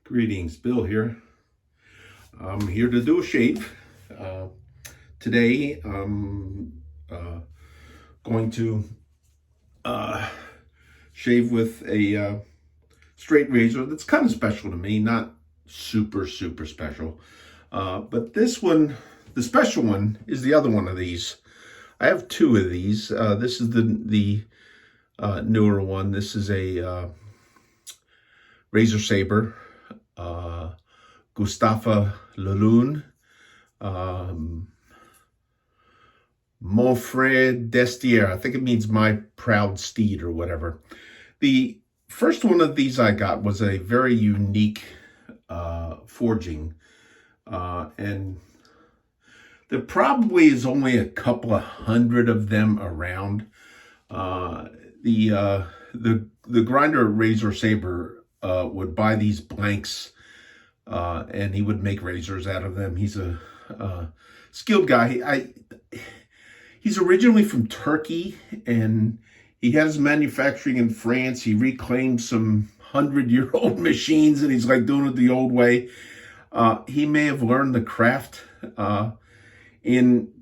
Greetings, Bill here. I'm here to do a shave. Today I'm going to shave with a straight razor that's kind of special to me, not super special. But this one, the special one, is the other one of these. I have two of these. This is the newer one. This is a Razor Sabre. Gustave Le Lune, Mon Frère d'Estier. I think it means my proud steed or whatever. The first one of these I got was a very unique forging, and there probably is only a couple of hundred of them around. The grinder at Razor Sabre would buy these blanks, and he would make razors out of them. He's a skilled guy. He's originally from Turkey, and he has manufacturing in France. He reclaimed some 100-year-old machines, and he's like doing it the old way. He may have learned the craft in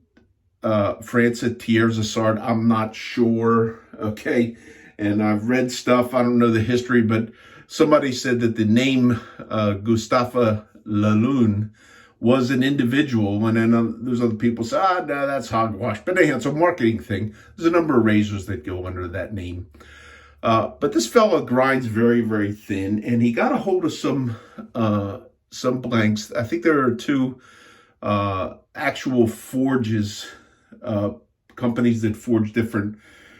France at Thiers-Assard. I'm not sure, okay? And I've read stuff. I don't know the history, but somebody said that the name Gustave Le Lune was an individual, and then there's other people say, no, that's hogwash. But anyhow, it's a marketing thing. There's a number of razors that go under that name. But this fella grinds very thin, and he got a hold of some blanks. I think there are two actual forges, companies that forge different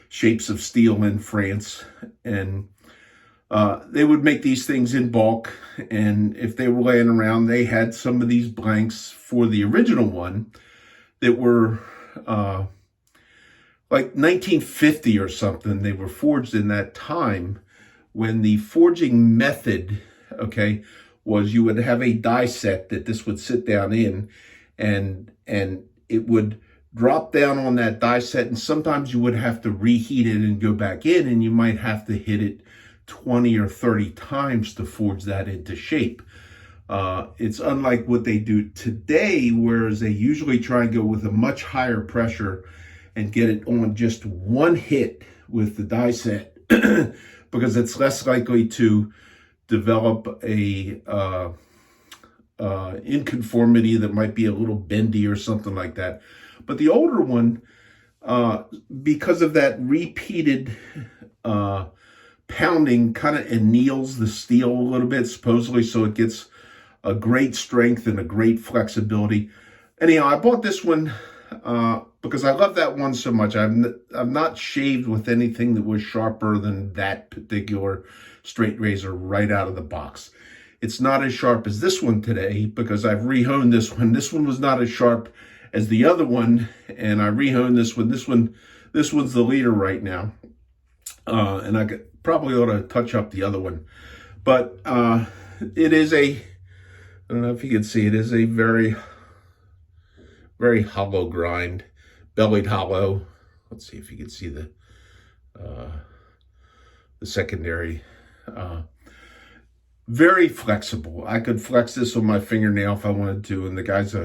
shapes of steel in France, and they would make these things in bulk, and if they were laying around, they had some of these blanks for the original one that were like 1950 or something. They were forged in that time when the forging method, okay, was you would have a die set that this would sit down in, and it would drop down on that die set, and sometimes you would have to reheat it and go back in, and you might have to hit it 20 or 30 times to forge that into shape. It's unlike what they do today, whereas they usually try and go with a much higher pressure and get it on just one hit with the die set because it's less likely to develop a inconformity that might be a little bendy or something like that. But the older one, because of that repeated pounding, kind of anneals the steel a little bit, supposedly, so it gets a great strength and a great flexibility. Anyhow, I bought this one because I love that one so much. I've not shaved with anything that was sharper than that particular straight razor right out of the box. It's not as sharp as this one today because I've rehoned this one. This one was not as sharp as the other one, and I rehoned this one. This one's the leader right now. And I probably ought to touch up the other one. But it is I don't know if you can see, it is a very hollow grind, bellied hollow. Let's see if you can see the secondary. Very flexible. I could flex this on my fingernail if I wanted to, and the guy's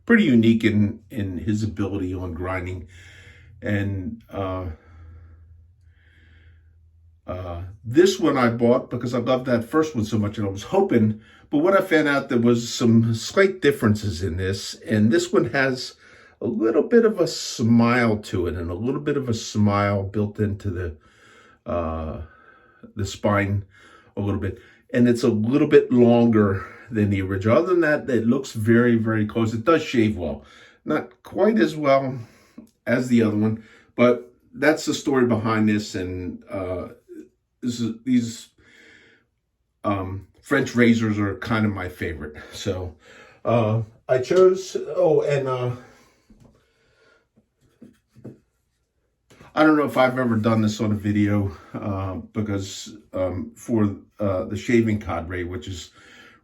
pretty unique in his ability on grinding. And this one I bought because I loved that first one so much, and I was hoping, but what I found out, there was some slight differences in this, and this one has a little bit of a smile to it, and a little bit of a smile built into the spine a little bit, and it's a little bit longer than the original. Other than that, it looks very close. It does shave well, not quite as well as the other one, but that's the story behind this. And these French razors are kind of my favorite. So I chose, I don't know if I've ever done this on a video because for the Shaving Cadre, which is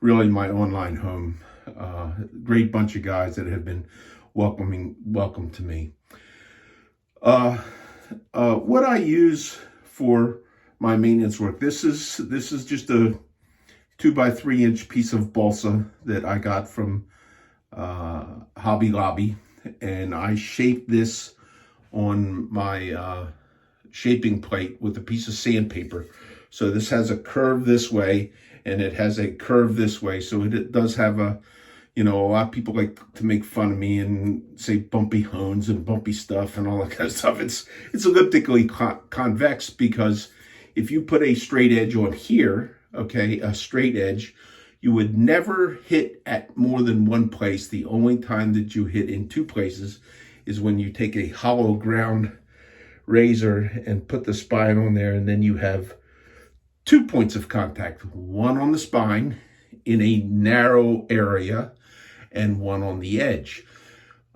really my online home, great bunch of guys that have been welcome to me. What I use for my maintenance work, this is just a 2 by 3 inch piece of balsa that I got from Hobby Lobby, and I shaped this on my shaping plate with a piece of sandpaper. So this has a curve this way, and it has a curve this way. So it does have a, you know, a lot of people like to make fun of me and say bumpy hones and bumpy stuff and all that kind of stuff. It's elliptically convex, because if you put a straight edge on here, okay, a straight edge, you would never hit at more than one place. The only time that you hit in two places is when you take a hollow ground razor and put the spine on there, and then you have 2 points of contact, one on the spine in a narrow area and one on the edge.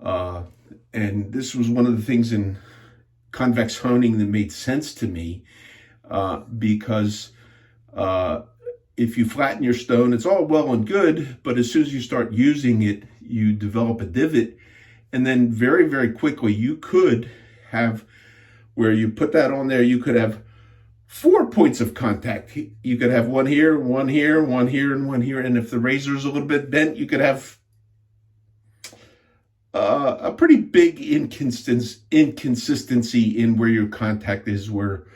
And this was one of the things in convex honing that made sense to me, because if you flatten your stone, it's all well and good, but as soon as you start using it, you develop a divot, and then very, very quickly you could have, where you put that on there, you could have 4 points of contact. You could have one here, one here, one here, and one here. And if the razor is a little bit bent, you could have a pretty big inconsistency in where your contact is, where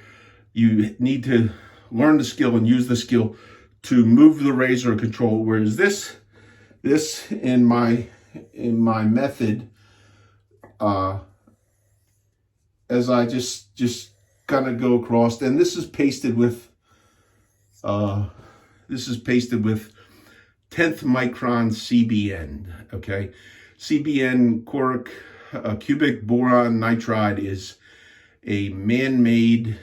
you need to learn the skill and use the skill to move the razor control. Whereas this in my method, as I just kind of go across, and this is pasted with 10th micron CBN. Okay, CBN, cubic boron nitride, is a man-made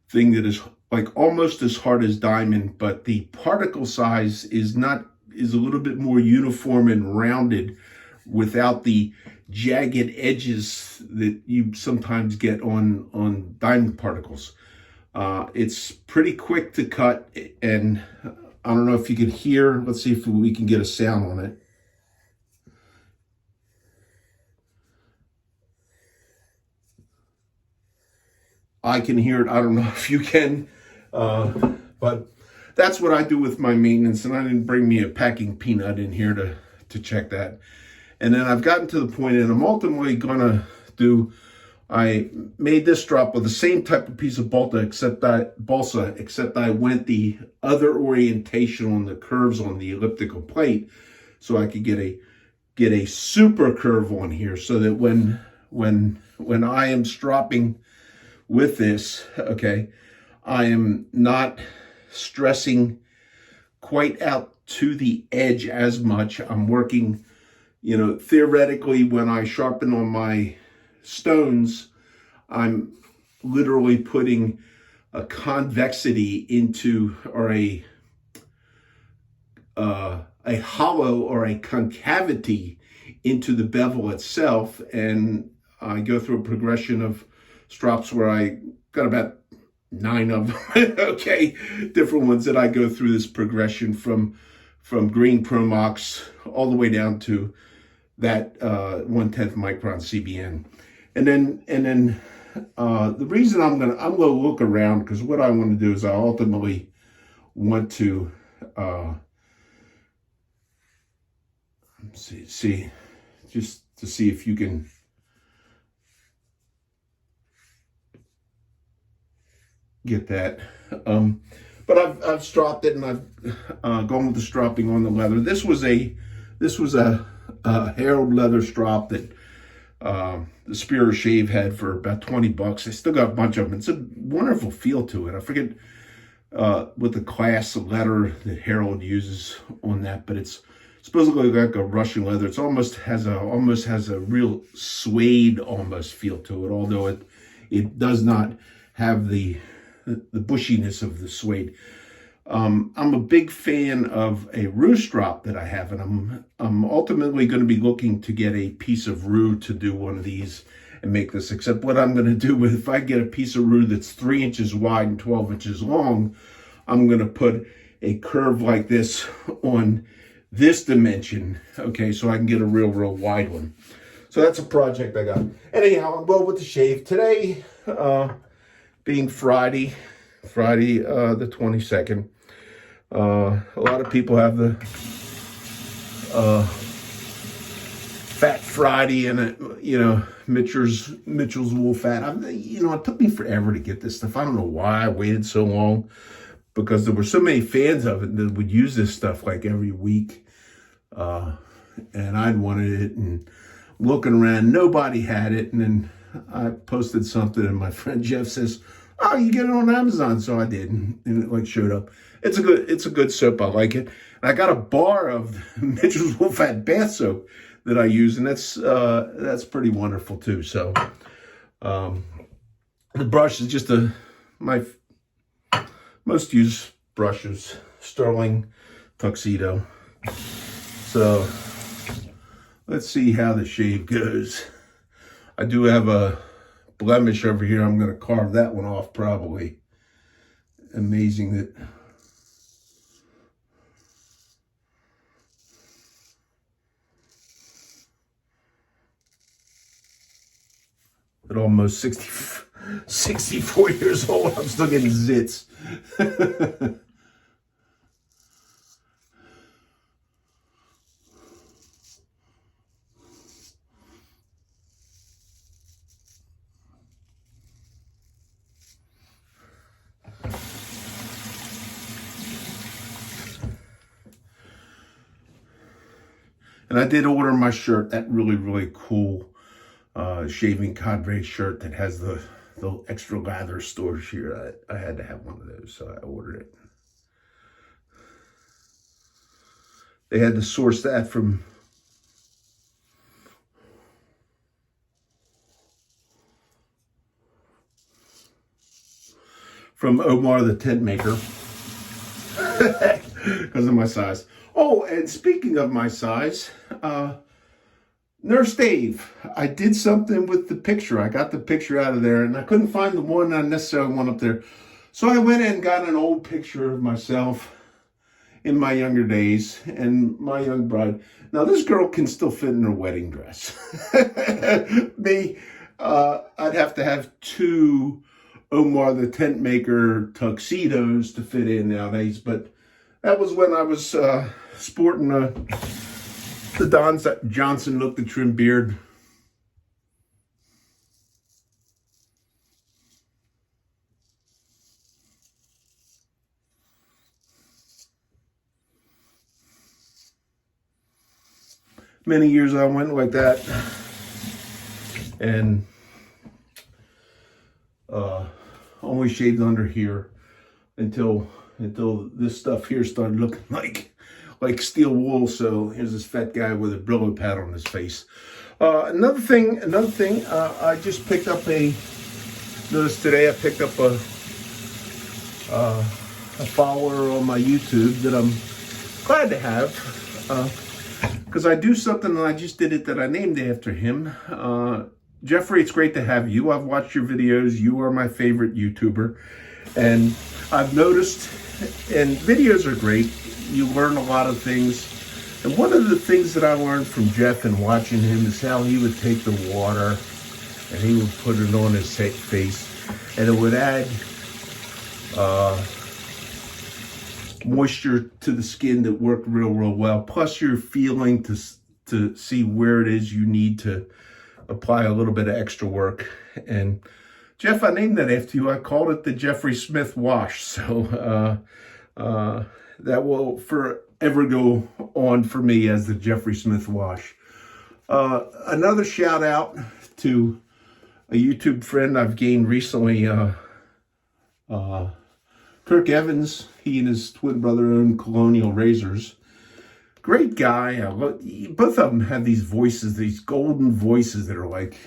thing that is like almost as hard as diamond, but the particle size is a little bit more uniform and rounded, without the jagged edges that you sometimes get on diamond particles. It's pretty quick to cut, and I don't know if you can hear. Let's see if we can get a sound on it. I can hear it. I don't know if you can, but that's what I do with my maintenance, and I didn't bring me a packing peanut in here to check that. And then I've gotten to the point, and I'm ultimately gonna do, I made this drop with the same type of piece of balsa, except I went the other orientation on the curves on the elliptical plate, so I could get a super curve on here, so that when I am stropping with this, okay, I am not stressing quite out to the edge as much. I'm working, you know, theoretically, when I sharpen on my stones, I'm literally putting a convexity into, or a hollow or a concavity into the bevel itself. And I go through a progression of strops where I got about 9 of them, okay, different ones that I go through this progression from green Promox all the way down to that 1/10 micron CBN. And then the reason I'm gonna look around, because what I want to do is I ultimately want to see just to see if you can get that. But I've stropped it, and I've gone with the stropping on the leather. This was a Herald leather strop that the Spear Shave had for about $20. I still got a bunch of them. It's a wonderful feel to it. I forget what the class of leather that Herald uses on that, but it's supposedly like a Russian leather. It's almost has a real suede almost feel to it, although it does not have the bushiness of the suede. I'm a big fan of a rue strop that I have, and I'm ultimately going to be looking to get a piece of rue to do one of these and make this. Except what I'm going to do with, if I get a piece of rue that's 3 inches wide and 12 inches long, I'm going to put a curve like this on this dimension, okay, so I can get a real wide one. So that's a project I got. Anyhow, I'm well with the shave today, being Friday the 22nd. A lot of people have the Fat Friday and Mitchell's wool fat. It took me forever to get this stuff. I don't know why I waited so long, because there were so many fans of it that would use this stuff like every week, and I'd wanted it, and looking around, nobody had it, and then I posted something, and my friend Jeff says, "Oh, you get it on Amazon." So I did, and it like showed up. It's a good soap. I like it. And I got a bar of Mitchell's Wool Fat bath soap that I use, and that's pretty wonderful too. So the brush is just my most used brush is Sterling Tuxedo. So let's see how the shave goes. I do have a blemish over here. I'm going to carve that one off probably. Amazing that at almost 64 years old, I'm still getting zits. And I did order my shirt, that really, really cool shaving cadre shirt that has the extra lather storage here. I had to have one of those, so I ordered it. They had to source that from Omar the tent maker because of my size. Oh, and speaking of my size, Nurse Dave, I did something with the picture. I got the picture out of there, and I couldn't find the one I necessarily want up there. So I went and got an old picture of myself in my younger days and my young bride. Now, this girl can still fit in her wedding dress. Me, I'd have to have 2 Omar the tent maker tuxedos to fit in nowadays, but that was when I was sporting the Don Johnson look, the trim beard. Many years I went like that, and only shaved under here until this stuff here started looking like steel wool. So here's this fat guy with a Brillo pad on his face. Another thing, I just picked up notice today I picked up a follower on my YouTube that I'm glad to have, because I do something, and I just did it, that I named after him. Jeffrey, it's great to have you. I've watched your videos. You are my favorite YouTuber, and I've noticed, and videos are great. You learn a lot of things. And one of the things that I learned from Jeff and watching him is how he would take the water and he would put it on his face, and it would add moisture to the skin that worked real well. Plus you're feeling to see where it is you need to apply a little bit of extra work. And Jeff, I named that after you. I called it the Jeffrey Smith wash. So that will forever go on for me as the Jeffrey Smith wash. Another shout out to a YouTube friend I've gained recently, Kirk Evans. He and his twin brother own Colonial Razors. Great guy. Both of them have these voices, these golden voices that are like,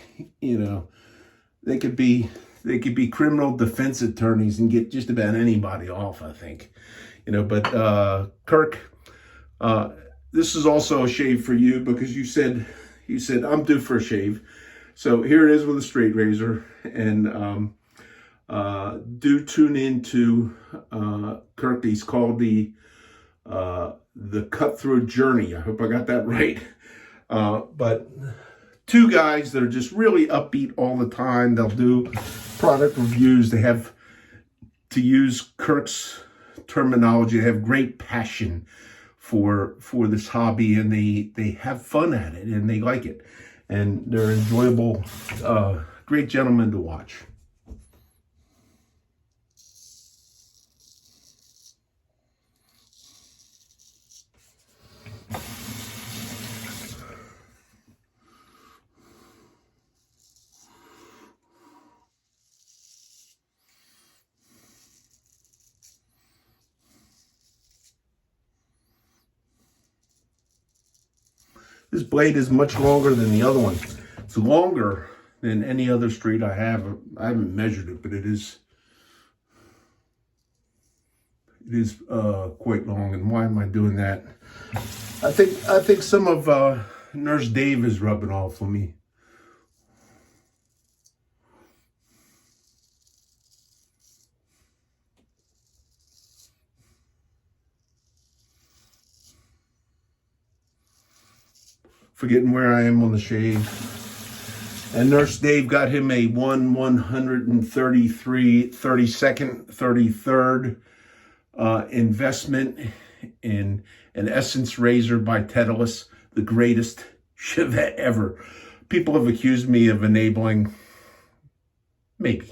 they could be criminal defense attorneys and get just about anybody off, I think. But Kirk, this is also a shave for you, because you said I'm due for a shave. So here it is with a straight razor, and do tune into Kirk. He's called the Cutthroat Journey. I hope I got that right. But 2 guys that are just really upbeat all the time. They'll do product reviews. They have to use Kirk's terminology. They have great passion for this hobby, and they have fun at it, and they like it, and they're enjoyable, great gentlemen to watch. This blade is much longer than the other one. It's longer than any other straight I have. I haven't measured it, but it is quite long. And why am I doing that? I think some of Nurse Dave is rubbing off on me. Forgetting where I am on the shave. And Nurse Dave got him a 33rd investment in an Essence razor by Titleist, the greatest Chevette ever. People have accused me of enabling, maybe.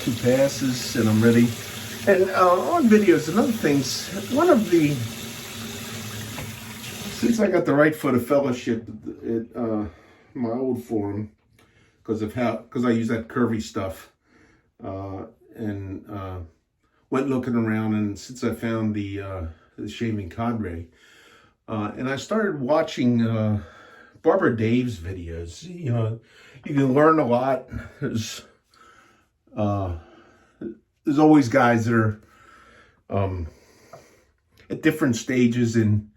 Two passes and I'm ready. And on videos and other things, since I got the right foot of fellowship at my old forum, because I use that curvy stuff, and went looking around, and since I found the shaving cadre, and I started watching Barber Dave's videos. You know, you can learn a lot. There's always guys that are at different stages in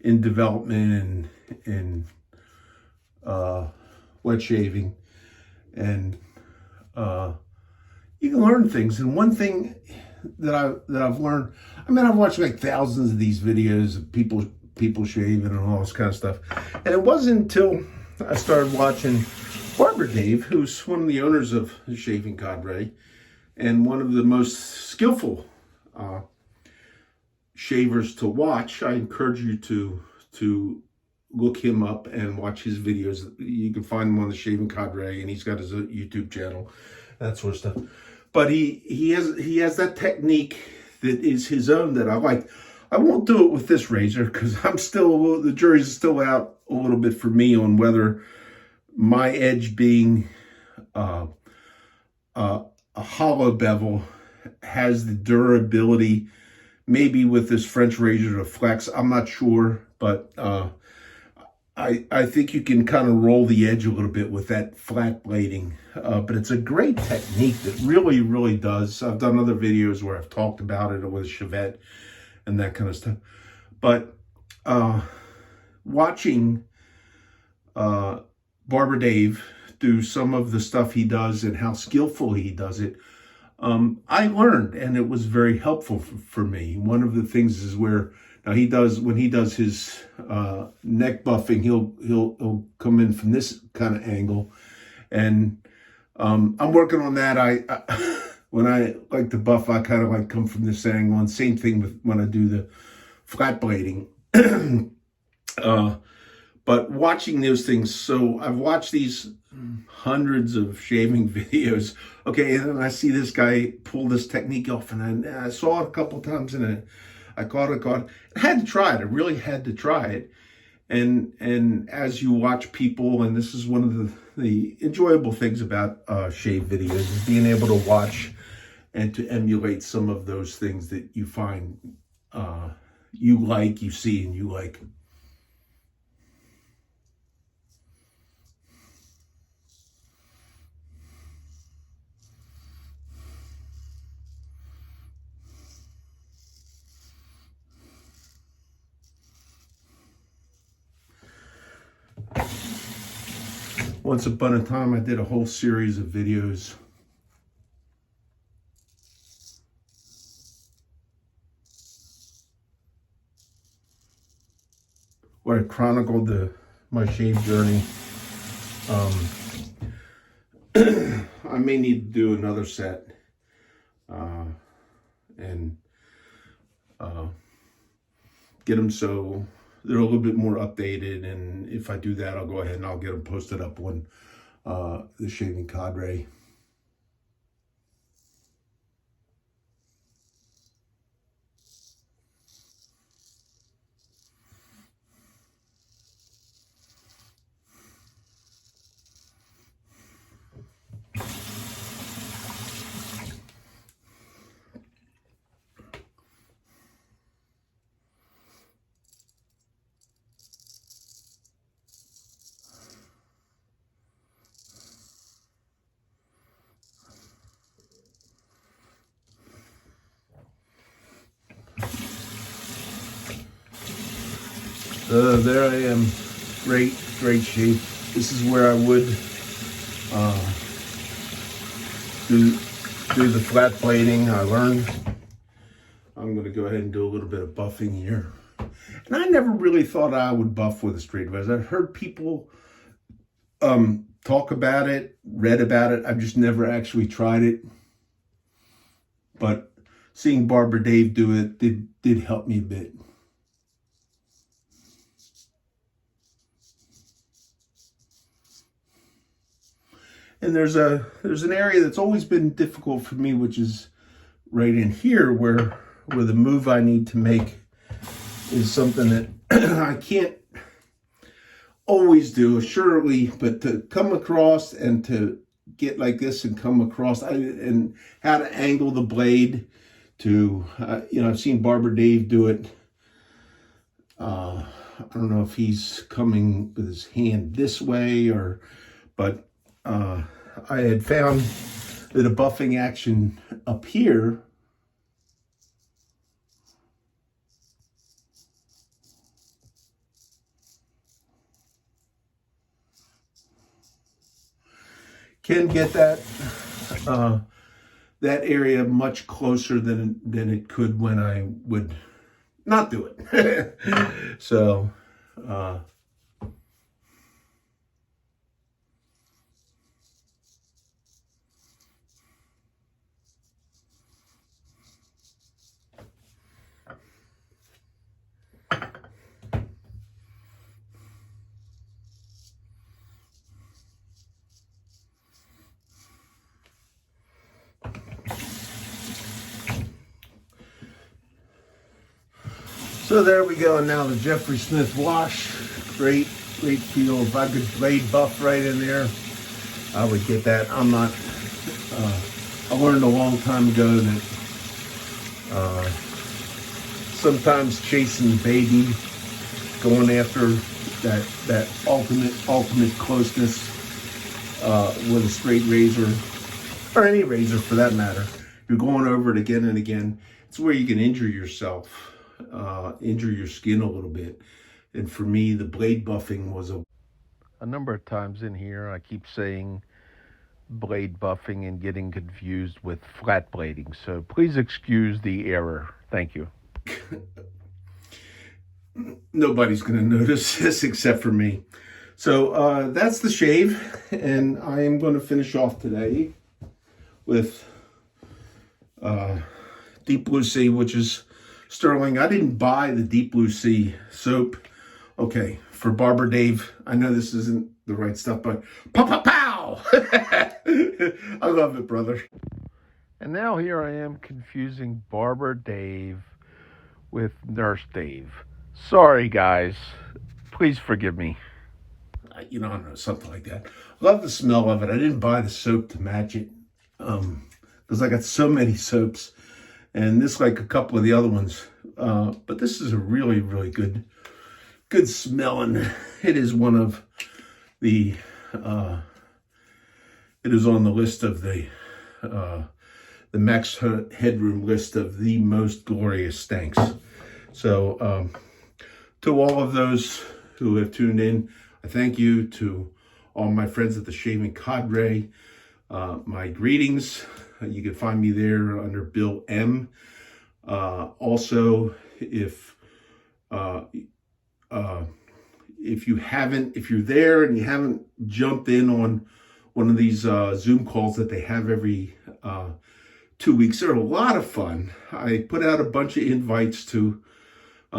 development and wet shaving, and you can learn things. And one thing that I've learned, I mean, I've watched like thousands of these videos of people shaving and all this kind of stuff, and it wasn't until I started watching Barber Dave, who's one of the owners of the Shaving Cadre and one of the most skillful shavers to watch. I encourage you to look him up and watch his videos. You can find him on the Shaving Cadre, and he's got his YouTube channel, that sort of stuff. But he has that technique that is his own that I like. I won't do it with this razor because the jury's still out a little bit for me on whether my edge being a hollow bevel has the durability, maybe with this French razor to flex. I'm not sure, but I think you can kind of roll the edge a little bit with that flat blading. But it's a great technique that really, really does. I've done other videos where I've talked about it with a Chevette and that kind of stuff. But watching Barber Dave do some of the stuff he does and how skillful he does it, I learned, and it was very helpful for me. One of the things is where now when he does his neck buffing, he'll come in from this kind of angle, and I'm working on that. I when I like to buff, I kind of like come from this angle, and same thing with when I do the flat blading. But watching those things, so I've watched these hundreds of shaving videos. Okay, and then I see this guy pull this technique off, and I saw it a couple times, and I caught it. I had to try it. I really had to try it. And as you watch people, and this is one of the enjoyable things about shave videos, is being able to watch and to emulate some of those things that you find you see, and you like. Once upon a time, I did a whole series of videos where I chronicled my shave journey. I may need to do another set and get them so they're a little bit more updated. And if I do that, I'll go ahead and I'll get them posted up on the Shaving Cadre. There I am, great shape. This is where I would do the flat blading. I learned I'm going to go ahead and do a little bit of buffing here. And I never really thought I would buff with a straight razor. I've heard people talk about it, read about it. I've just never actually tried it. But seeing Barber Dave do it did help me a bit. And there's an area that's always been difficult for me, which is right in here where the move I need to make is something that I can't always do, assuredly, but to come across and to get like this and come across and how to angle the blade to, I've seen Barber Dave do it. I don't know if he's coming with his hand this way but I had found that a buffing action up here can get that area much closer than it could when I would not do it. So So there we go. Now the Jeffrey Smith wash. Great feel. If I could blade buff right in there, I would get that. I'm not, I learned a long time ago that sometimes chasing the baby, going after that ultimate closeness with a straight razor, or any razor for that matter, you're going over it again and again. It's where you can injure yourself. Injure your skin a little bit. And for me, the blade buffing was a number of times in here I keep saying blade buffing and getting confused with flat blading, so please excuse the error. Thank you. Nobody's going to notice this except for me. So that's the shave, and I am going to finish off today with Deep Blue Sea, which is sterling. I didn't buy the Deep Blue Sea soap. Okay, for Barber Dave, I know this isn't the right stuff, but pow! I love it, brother. And now here I am confusing Barber Dave with Nurse Dave. Sorry, guys. Please forgive me. I don't know, something like that. Love the smell of it. I didn't buy the soap to match it because I got so many soaps. And this, like a couple of the other ones, but this is a really good smelling. It is one of the. It is on the list of the Max Headroom list of the most glorious stanks. So, to all of those who have tuned in, I thank you. To all my friends at the Shaving Cadre, my greetings. You can find me there under Bill M. Also, if if you're there and you haven't jumped in on one of these Zoom calls that they have every 2 weeks, they're a lot of fun. I put out a bunch of invites to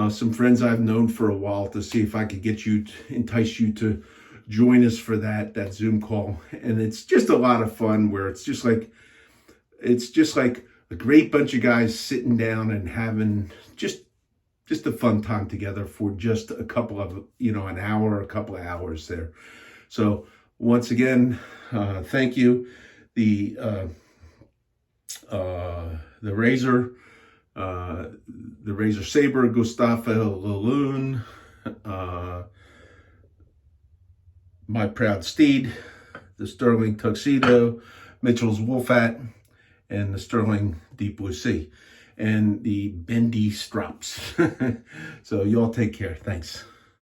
some friends I've known for a while to see if I could entice you to join us for that Zoom call. And it's just a lot of fun, where it's just like a great bunch of guys sitting down and having just a fun time together for just a couple of, an hour, a couple of hours there. So once again, thank you. The Rasior, the Rasior Sabre, Gustavo Laloon, MyProudSteed, the Sterling Tuxedo, Mitchell's Wolfat, and the Sterling Deep Blue Sea, and the Bendy Strops. So y'all take care. Thanks.